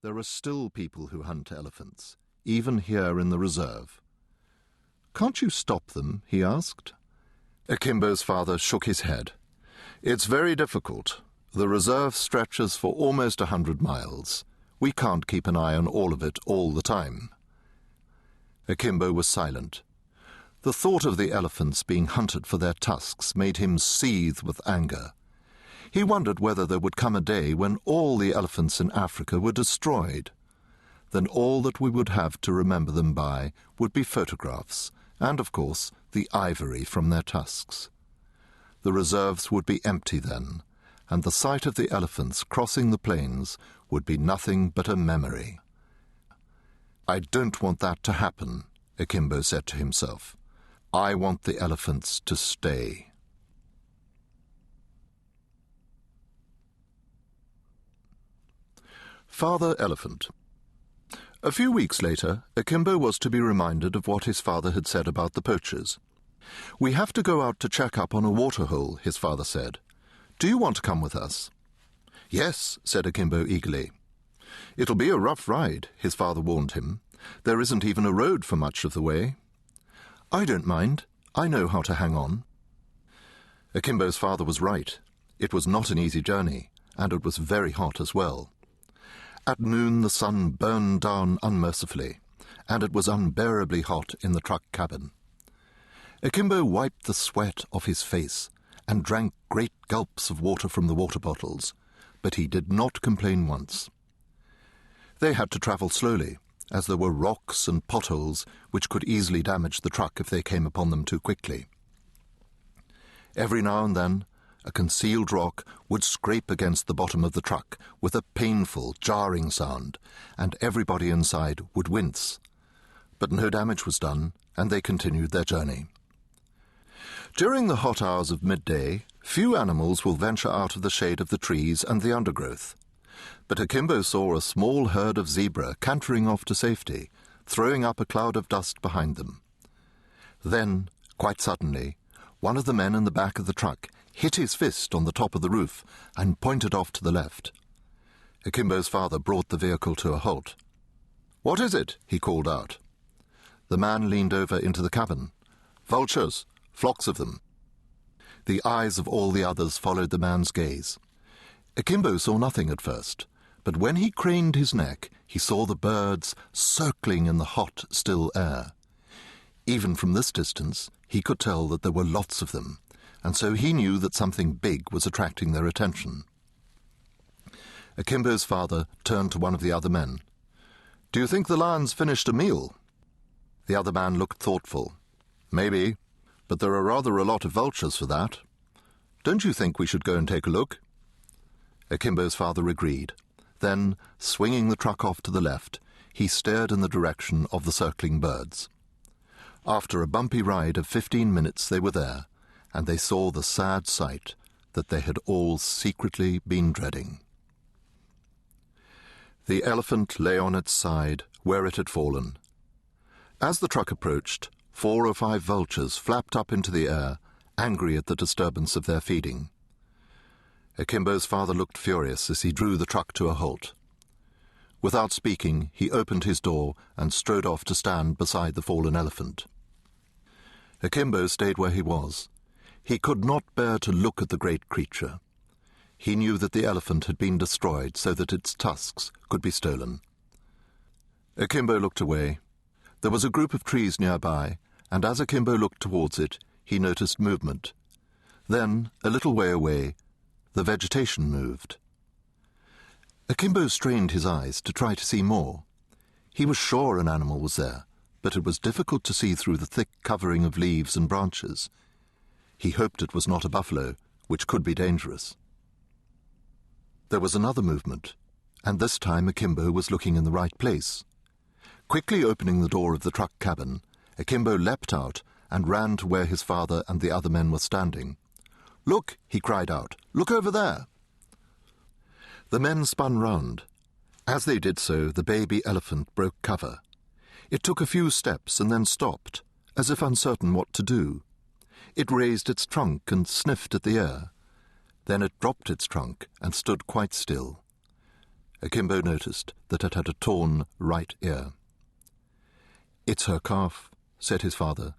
There are still people who hunt elephants, even here in the reserve. "Can't you stop them?" he asked. Akimbo's father shook his head. "It's very difficult. The reserve stretches for almost 100 miles. We can't keep an eye on all of it all the time." Akimbo was silent. The thought of the elephants being hunted for their tusks made him seethe with anger. He wondered whether there would come a day when all the elephants in Africa were destroyed. Then all that we would have to remember them by would be photographs, and, of course, the ivory from their tusks. The reserves would be empty then, and the sight of the elephants crossing the plains would be nothing but a memory. "I don't want that to happen," Akimbo said to himself. "I want the elephants to stay." Father Elephant. A few weeks later, Akimbo was to be reminded of what his father had said about the poachers. "We have to go out to check up on a waterhole," his father said. "Do you want to come with us?" "Yes," said Akimbo eagerly. "It'll be a rough ride," his father warned him. "There isn't even a road for much of the way." "I don't mind. I know how to hang on." Akimbo's father was right. It was not an easy journey, and it was very hot as well. At noon the sun burned down unmercifully, and it was unbearably hot in the truck cabin. Akimbo wiped the sweat off his face and drank great gulps of water from the water bottles, but he did not complain once. They had to travel slowly, as there were rocks and potholes which could easily damage the truck if they came upon them too quickly. Every now and then, a concealed rock would scrape against the bottom of the truck with a painful, jarring sound, and everybody inside would wince. But no damage was done, and they continued their journey. During the hot hours of midday, few animals will venture out of the shade of the trees and the undergrowth. But Akimbo saw a small herd of zebra cantering off to safety, throwing up a cloud of dust behind them. Then, quite suddenly, one of the men in the back of the truck hit his fist on the top of the roof and pointed off to the left. Akimbo's father brought the vehicle to a halt. "What is it?" he called out. The man leaned over into the cabin. "Vultures, flocks of them." The eyes of all the others followed the man's gaze. Akimbo saw nothing at first, but when he craned his neck, he saw the birds circling in the hot, still air. Even from this distance, he could tell that there were lots of them, and so he knew that something big was attracting their attention. Akimbo's father turned to one of the other men. "Do you think the lion's finished a meal?" The other man looked thoughtful. "Maybe, but there are rather a lot of vultures for that. Don't you think we should go and take a look?" Akimbo's father agreed. Then, swinging the truck off to the left, he stared in the direction of the circling birds. After a bumpy ride of 15 minutes they were there, and they saw the sad sight that they had all secretly been dreading. The elephant lay on its side, where it had fallen. As the truck approached, 4 or 5 vultures flapped up into the air, angry at the disturbance of their feeding. Akimbo's father looked furious as he drew the truck to a halt. Without speaking, he opened his door and strode off to stand beside the fallen elephant. Akimbo stayed where he was. He could not bear to look at the great creature. He knew that the elephant had been destroyed so that its tusks could be stolen. Akimbo looked away. There was a group of trees nearby, and as Akimbo looked towards it, he noticed movement. Then, a little way away, the vegetation moved. Akimbo strained his eyes to try to see more. He was sure an animal was there, but it was difficult to see through the thick covering of leaves and branches. He hoped it was not a buffalo, which could be dangerous. There was another movement, and this time Akimbo was looking in the right place. Quickly opening the door of the truck cabin, Akimbo leapt out and ran to where his father and the other men were standing. "Look!" he cried out. "Look over there!" The men spun round. As they did so, the baby elephant broke cover. It took a few steps and then stopped, as if uncertain what to do. It raised its trunk and sniffed at the air. Then it dropped its trunk and stood quite still. Akimbo noticed that it had a torn right ear. "It's her calf," said his father.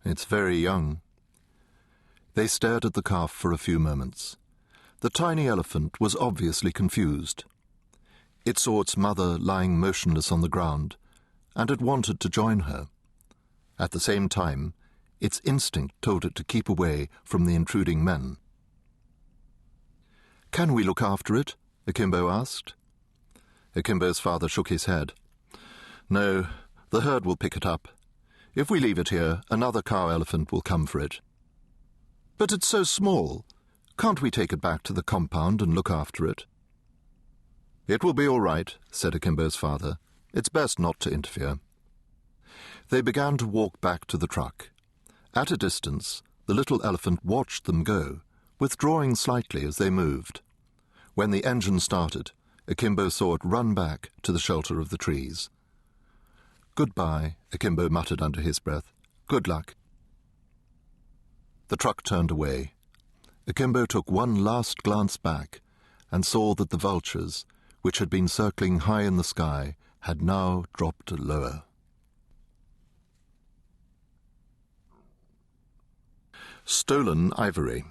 "It's very young." They stared at the calf for a few moments. The tiny elephant was obviously confused. It saw its mother lying motionless on the ground, and it wanted to join her. At the same time, its instinct told it to keep away from the intruding men. "Can we look after it?" Akimbo asked. Akimbo's father shook his head. "No, the herd will pick it up. If we leave it here, another cow elephant will come for it." "But it's so small. Can't we take it back to the compound and look after it?" "It will be all right," said Akimbo's father. "It's best not to interfere." They began to walk back to the truck. At a distance, the little elephant watched them go, withdrawing slightly as they moved. When the engine started, Akimbo saw it run back to the shelter of the trees. "Goodbye," Akimbo muttered under his breath. "Good luck." The truck turned away. Akimbo took one last glance back and saw that the vultures, which had been circling high in the sky, had now dropped lower. Stolen ivory.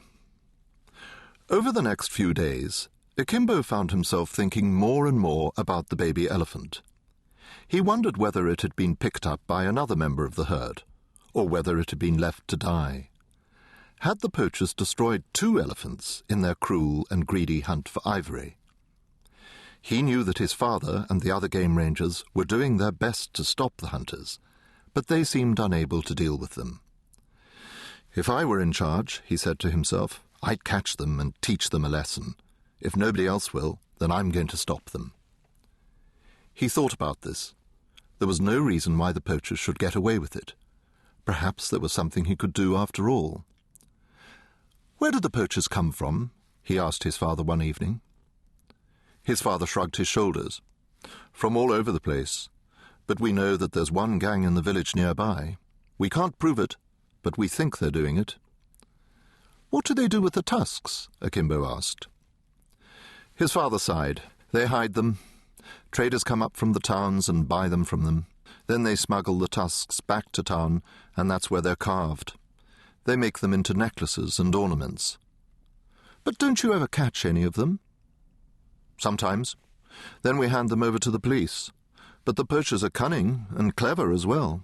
Over the next few days, Akimbo found himself thinking more and more about the baby elephant. He wondered whether it had been picked up by another member of the herd, or whether it had been left to die. Had the poachers destroyed 2 elephants in their cruel and greedy hunt for ivory? He knew that his father and the other game rangers were doing their best to stop the hunters, but they seemed unable to deal with them. "If I were in charge," he said to himself, "I'd catch them and teach them a lesson. If nobody else will, then I'm going to stop them." He thought about this. There was no reason why the poachers should get away with it. Perhaps there was something he could do after all. "Where did the poachers come from?" he asked his father one evening. His father shrugged his shoulders. "From all over the place. But we know that there's one gang in the village nearby. We can't prove it, but we think they're doing it." "What do they do with the tusks?" Akimbo asked. His father sighed. "They hide them. Traders come up from the towns and buy them from them. Then they smuggle the tusks back to town, and that's where they're carved. They make them into necklaces and ornaments." "But don't you ever catch any of them?" "Sometimes. Then we hand them over to the police. But the poachers are cunning and clever as well."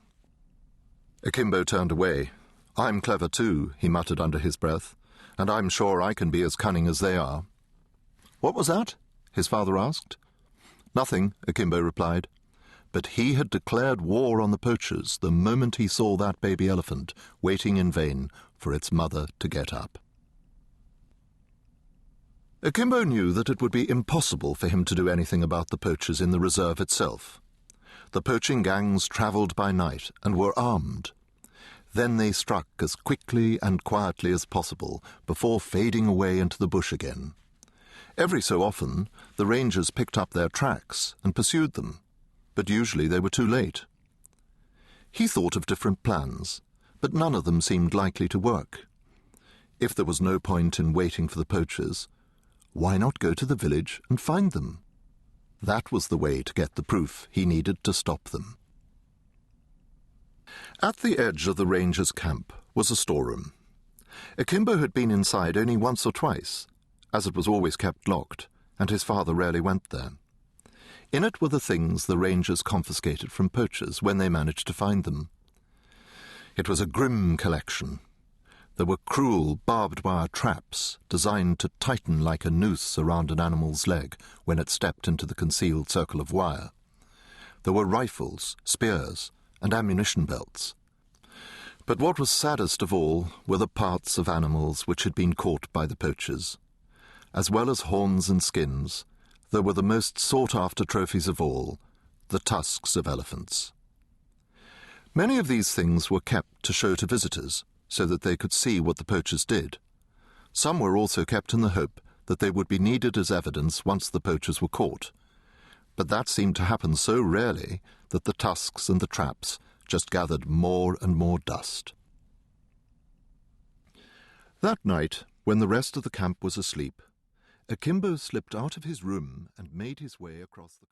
Akimbo turned away. "I'm clever too," he muttered under his breath, "and I'm sure I can be as cunning as they are." "What was that?" his father asked. "Nothing," Akimbo replied. But he had declared war on the poachers the moment he saw that baby elephant waiting in vain for its mother to get up. Akimbo knew that it would be impossible for him to do anything about the poachers in the reserve itself. The poaching gangs travelled by night and were armed. Then they struck as quickly and quietly as possible before fading away into the bush again. Every so often, the rangers picked up their tracks and pursued them, but usually they were too late. He thought of different plans, but none of them seemed likely to work. If there was no point in waiting for the poachers, why not go to the village and find them? That was the way to get the proof he needed to stop them. At the edge of the rangers' camp was a storeroom. Akimbo had been inside only once or twice, as it was always kept locked, and his father rarely went there. In it were the things the rangers confiscated from poachers when they managed to find them. It was a grim collection. There were cruel barbed wire traps designed to tighten like a noose around an animal's leg when it stepped into the concealed circle of wire. There were rifles, spears, and ammunition belts. But what was saddest of all were the parts of animals which had been caught by the poachers. As well as horns and skins, there were the most sought-after trophies of all, the tusks of elephants. Many of these things were kept to show to visitors, so that they could see what the poachers did. Some were also kept in the hope that they would be needed as evidence once the poachers were caught. But that seemed to happen so rarely that the tusks and the traps just gathered more and more dust. That night, when the rest of the camp was asleep, Akimbo slipped out of his room and made his way across the